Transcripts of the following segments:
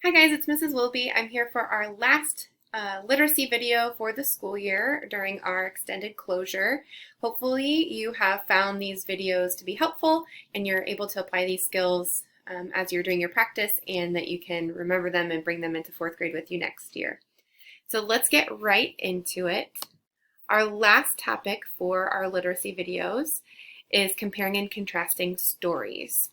Hi guys, it's Mrs. Wilby. I'm here for our last literacy video for the school year during our extended closure. Hopefully you have found these videos to be helpful and you're able to apply these skills as you're doing your practice and that you can remember them and bring them into fourth grade with you next year. So let's get right into it. Our last topic for our literacy videos is comparing and contrasting stories.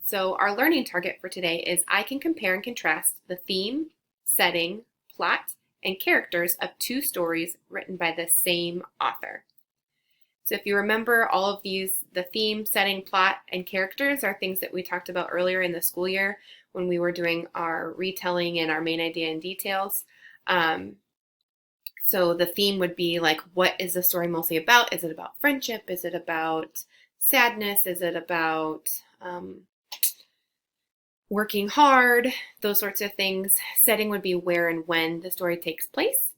So our learning target for today is I can compare and contrast the theme, setting, plot, and characters of two stories written by the same author. So if you remember all of these, the theme, setting, plot, and characters are things that we talked about earlier in the school year when we were doing our retelling and our main idea and details. So the theme would be like, what is the story mostly about? Is it about friendship? Is it about sadness? Is it about working hard, those sorts of things. Setting would be where and when the story takes place.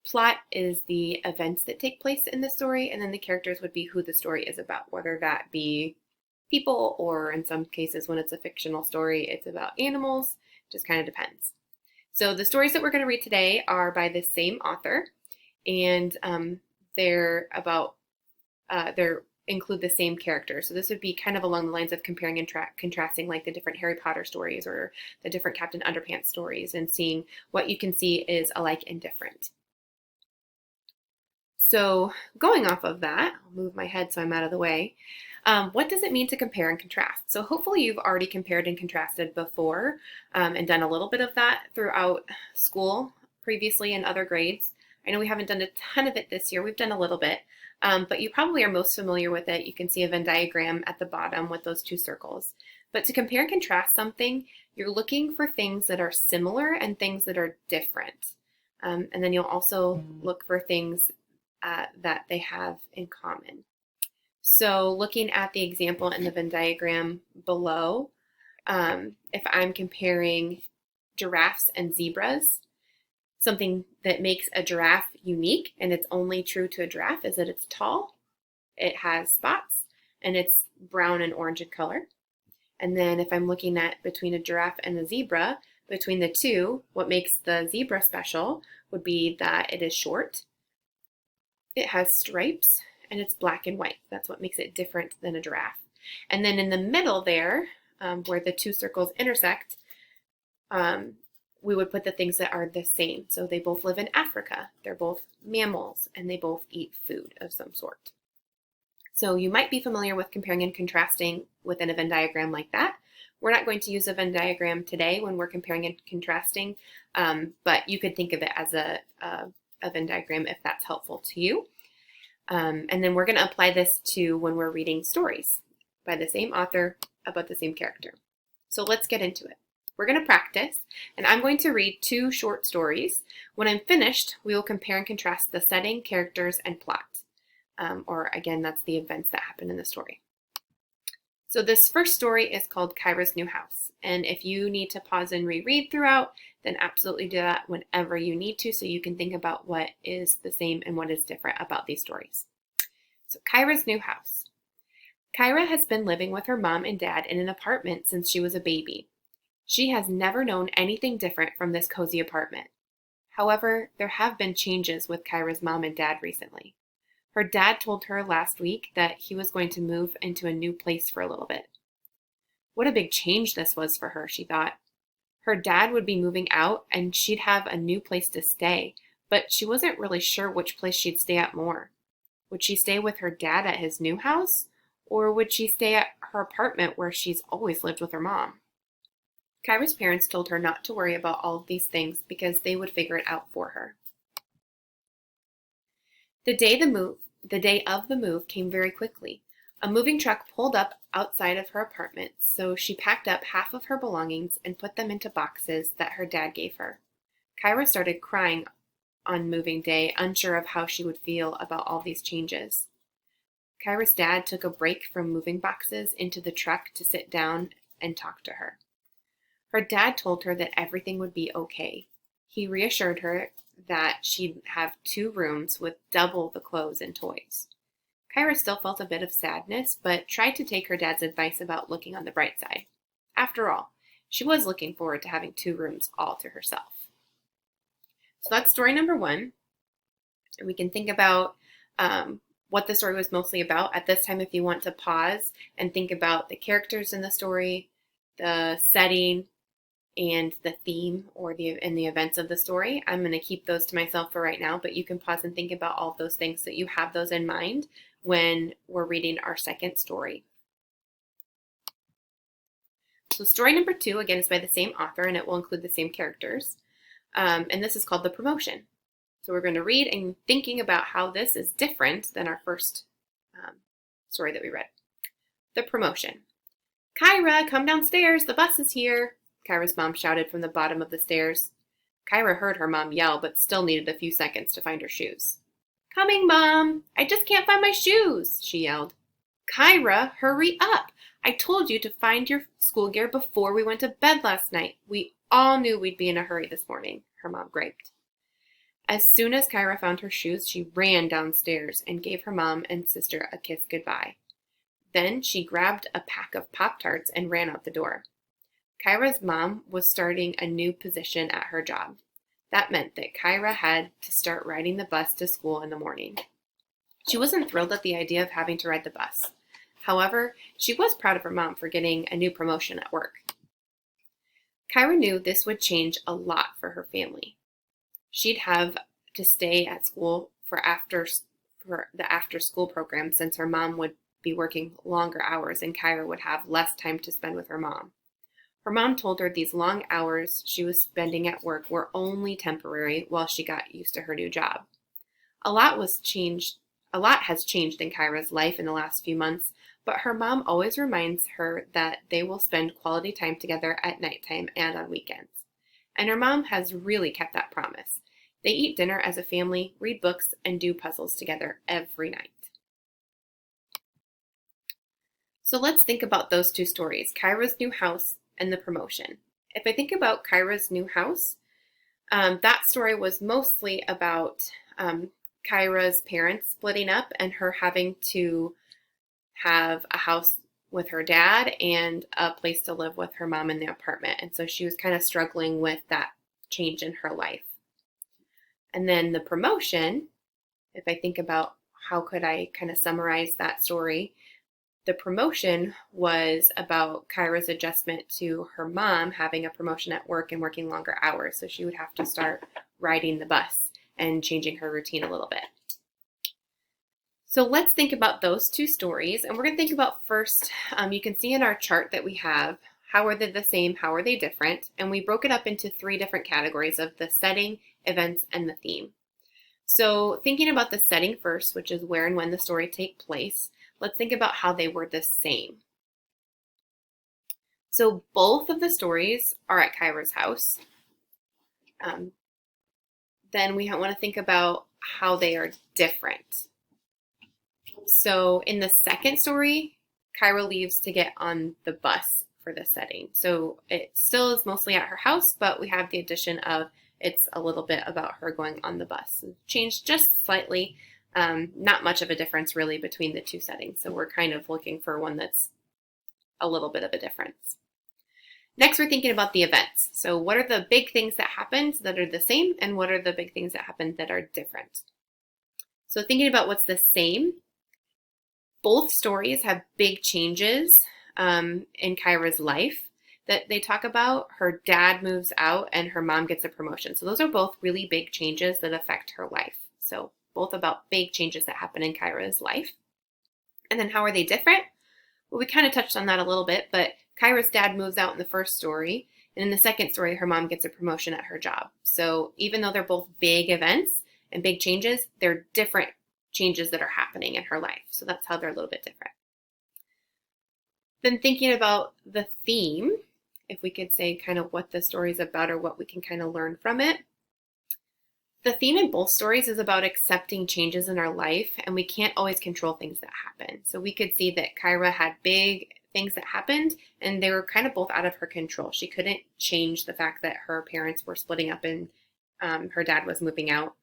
Plot is the events that take place in the story, and then the characters would be who the story is about, whether that be people or in some cases when it's a fictional story, it's about animals. Just kind of depends. So the stories that we're going to read today are by the same author, and they're include the same characters. So this would be kind of along the lines of comparing and contrasting like the different Harry Potter stories or the different Captain Underpants stories and seeing what you can see is alike and different. So going off of that, I'll move my head so I'm out of the way. What does it mean to compare and contrast? So hopefully you've already compared and contrasted before and done a little bit of that throughout school previously in other grades. I know we haven't done a ton of it this year. We've done a little bit. But you probably are most familiar with it. You can see a Venn diagram at the bottom with those two circles. But to compare and contrast something, you're looking for things that are similar and things that are different. And then you'll also look for things that they have in common. So looking at the example in the Venn diagram below, if I'm comparing giraffes and zebras, something that makes a giraffe unique, and it's only true to a giraffe, is that it's tall, it has spots, and it's brown and orange in color. And then if I'm looking at between a giraffe and a zebra, between the two, what makes the zebra special would be that it is short, it has stripes, and it's black and white. That's what makes it different than a giraffe. And then in the middle there, where the two circles intersect, we would put the things that are the same. So they both live in Africa, they're both mammals, and they both eat food of some sort. So you might be familiar with comparing and contrasting within a Venn diagram like that. We're not going to use a Venn diagram today when we're comparing and contrasting, but you could think of it as a Venn diagram if that's helpful to you. And then we're going to apply this to when we're reading stories by the same author about the same character. So let's get into it. We're going to practice, and I'm going to read two short stories. When I'm finished, we will compare and contrast the setting, characters, and plot. Or again, that's the events that happen in the story. So this first story is called Kyras New House. And if you need to pause and reread throughout, then absolutely do that whenever you need to so you can think about what is the same and what is different about these stories. So Kyras New House. Kyra has been living with her mom and dad in an apartment since she was a baby. She has never known anything different from this cozy apartment. However, there have been changes with Kyra's mom and dad recently. Her dad told her last week that he was going to move into a new place for a little bit. What a big change this was for her, she thought. Her dad would be moving out and she'd have a new place to stay, but she wasn't really sure which place she'd stay at more. Would she stay with her dad at his new house, or would she stay at her apartment where she's always lived with her mom? Kyra's parents told her not to worry about all of these things because they would figure it out for her. The day of the move came very quickly. A moving truck pulled up outside of her apartment, so she packed up half of her belongings and put them into boxes that her dad gave her. Kyra started crying on moving day, unsure of how she would feel about all these changes. Kyra's dad took a break from moving boxes into the truck to sit down and talk to her. Her dad told her that everything would be okay. He reassured her that she'd have 2 rooms with double the clothes and toys. Kyra still felt a bit of sadness, but tried to take her dad's advice about looking on the bright side. After all, she was looking forward to having 2 rooms all to herself. So that's story number 1. And we can think about what the story was mostly about. At this time, if you want to pause and think about the characters in the story, the setting, and the theme and the events of the story, I'm going to keep those to myself for right now, but you can pause and think about all of those things so that you have those in mind when we're reading our second story. So story number 2, again, is by the same author, and it will include the same characters. And this is called The Promotion. So we're going to read and thinking about how this is different than our first story that we read. The Promotion. Kyra, come downstairs. The bus is here. Kyra's mom shouted from the bottom of the stairs. Kyra heard her mom yell, but still needed a few seconds to find her shoes. Coming, Mom. I just can't find my shoes, she yelled. Kyra, hurry up. I told you to find your school gear before we went to bed last night. We all knew we'd be in a hurry this morning, her mom griped. As soon as Kyra found her shoes, she ran downstairs and gave her mom and sister a kiss goodbye. Then she grabbed a pack of Pop-Tarts and ran out the door. Kyra's mom was starting a new position at her job. That meant that Kyra had to start riding the bus to school in the morning. She wasn't thrilled at the idea of having to ride the bus. However, she was proud of her mom for getting a new promotion at work. Kyra knew this would change a lot for her family. She'd have to stay at school for the after-school program since her mom would be working longer hours and Kyra would have less time to spend with her mom. Her mom told her these long hours she was spending at work were only temporary while she got used to her new job. A lot has changed in Kyra's life in the last few months, but her mom always reminds her that they will spend quality time together at nighttime and on weekends. And her mom has really kept that promise. They eat dinner as a family, read books, and do puzzles together every night. So let's think about those 2 stories, Kyra's New House and The Promotion. If I think about Kyra's New House, that story was mostly about Kyra's parents splitting up and her having to have a house with her dad and a place to live with her mom in the apartment. And so she was kind of struggling with that change in her life. And then The Promotion, if I think about how could I kind of summarize that story, The Promotion was about Kyra's adjustment to her mom having a promotion at work and working longer hours. So she would have to start riding the bus and changing her routine a little bit. So let's think about those 2 stories. And we're going to think about first, you can see in our chart that we have, how are they the same, how are they different? And we broke it up into 3 different categories of the setting, events, and the theme. So thinking about the setting first, which is where and when the story take place, let's think about how they were the same. So both of the stories are at Kyra's house. Then we want to think about how they are different. So in the second story, Kyra leaves to get on the bus for the setting. So it still is mostly at her house, but we have the addition of it's a little bit about her going on the bus. Changed just slightly. Not much of a difference really between the 2 settings. So we're kind of looking for one that's a little bit of a difference. Next, we're thinking about the events. So what are the big things that happened that are the same and what are the big things that happened that are different? So thinking about what's the same, both stories have big changes in Kyra's life that they talk about. Her dad moves out and her mom gets a promotion. So those are both really big changes that affect her life. So both about big changes that happen in Kyra's life. And then how are they different? Well, we kind of touched on that a little bit, but Kyra's dad moves out in the first story. And in the second story, her mom gets a promotion at her job. So even though they're both big events and big changes, they're different changes that are happening in her life. So that's how they're a little bit different. Then thinking about the theme, if we could say kind of what the story is about or what we can kind of learn from it. The theme in both stories is about accepting changes in our life, and we can't always control things that happen. So we could see that Kyra had big things that happened, and they were kind of both out of her control. She couldn't change the fact that her parents were splitting up and her dad was moving out,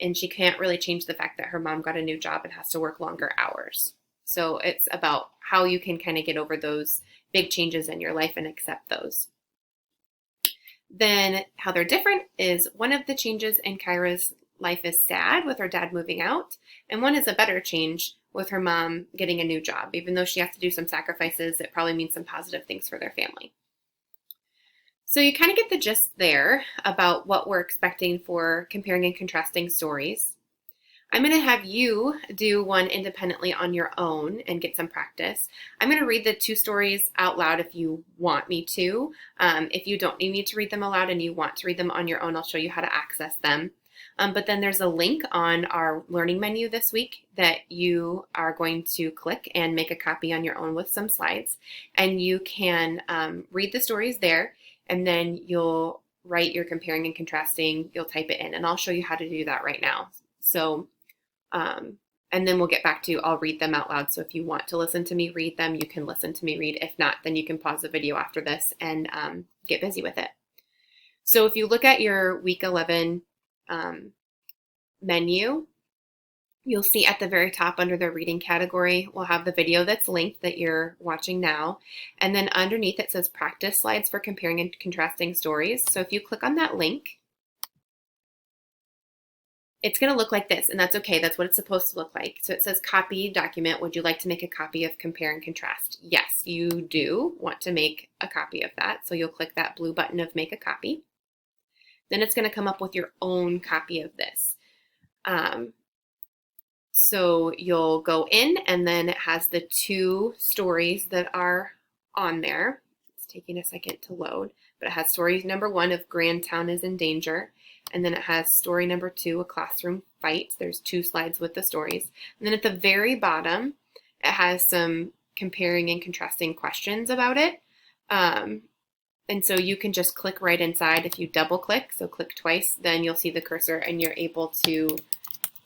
and she can't really change the fact that her mom got a new job and has to work longer hours. So it's about how you can kind of get over those big changes in your life and accept those. Then how they're different is one of the changes in Kyra's life is sad with her dad moving out, and one is a better change with her mom getting a new job. Even though she has to do some sacrifices, it probably means some positive things for their family. So you kind of get the gist there about what we're expecting for comparing and contrasting stories. I'm going to have you do one independently on your own and get some practice. I'm going to read the 2 stories out loud if you want me to. If you don't need me to read them aloud and you want to read them on your own, I'll show you how to access them. But then there's a link on our learning menu this week that you are going to click and make a copy on your own with some slides. And you can read the stories there, and then you'll write your comparing and contrasting. You'll type it in, and I'll show you how to do that right now. So and then we'll get back to, I'll read them out loud. So if you want to listen to me read them, you can listen to me read. If not, then you can pause the video after this and get busy with it. So if you look at your week 11 menu, you'll see at the very top under the reading category, we'll have the video that's linked that you're watching now. And then underneath it says practice slides for comparing and contrasting stories. So if you click on that link, it's going to look like this, and that's okay. That's what it's supposed to look like. So it says copy document. Would you like to make a copy of compare and contrast? Yes, you do want to make a copy of that. So you'll click that blue button of make a copy. Then it's going to come up with your own copy of this. So you'll go in, and then it has the 2 stories that are on there. It's taking a second to load, but it has story number 1 of Grand Town is in danger. And then it has story number 2, a classroom fight. There's 2 slides with the stories. And then at the very bottom, it has some comparing and contrasting questions about it. And so you can just click right inside. If you double click, so click twice, then you'll see the cursor and you're able to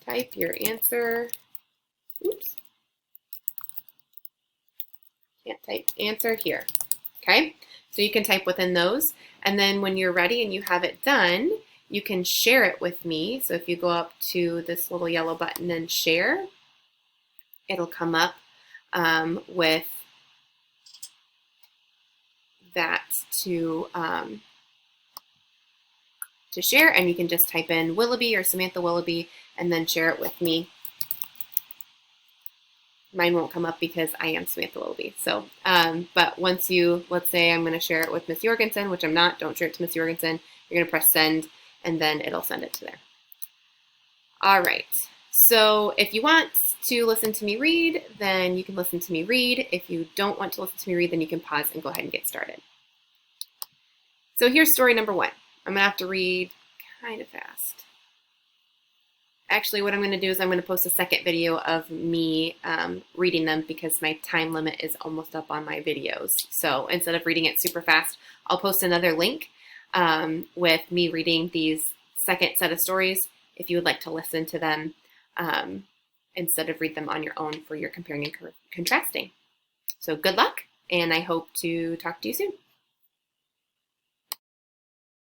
type your answer. Oops. Can't type answer here. Okay, so you can type within those. And then when you're ready and you have it done, you can share it with me. So if you go up to this little yellow button and share, it'll come up with that to share, and you can just type in Willoughby or Samantha Willoughby and then share it with me. Mine won't come up because I am Samantha Willoughby. So, but once you, let's say I'm going to share it with Miss Jorgensen, which I'm not, don't share it to Miss Jorgensen. You're going to press send, and then it'll send it to there. All right. So if you want to listen to me read, then you can listen to me read. If you don't want to listen to me read, then you can pause and go ahead and get started. So here's story number 1. I'm going to have to read kind of fast. Actually, what I'm going to do is I'm going to post a second video of me reading them because my time limit is almost up on my videos. So instead of reading it super fast, I'll post another link with me reading these second set of stories if you would like to listen to them instead of read them on your own for your comparing and contrasting. So good luck, and I hope to talk to you soon.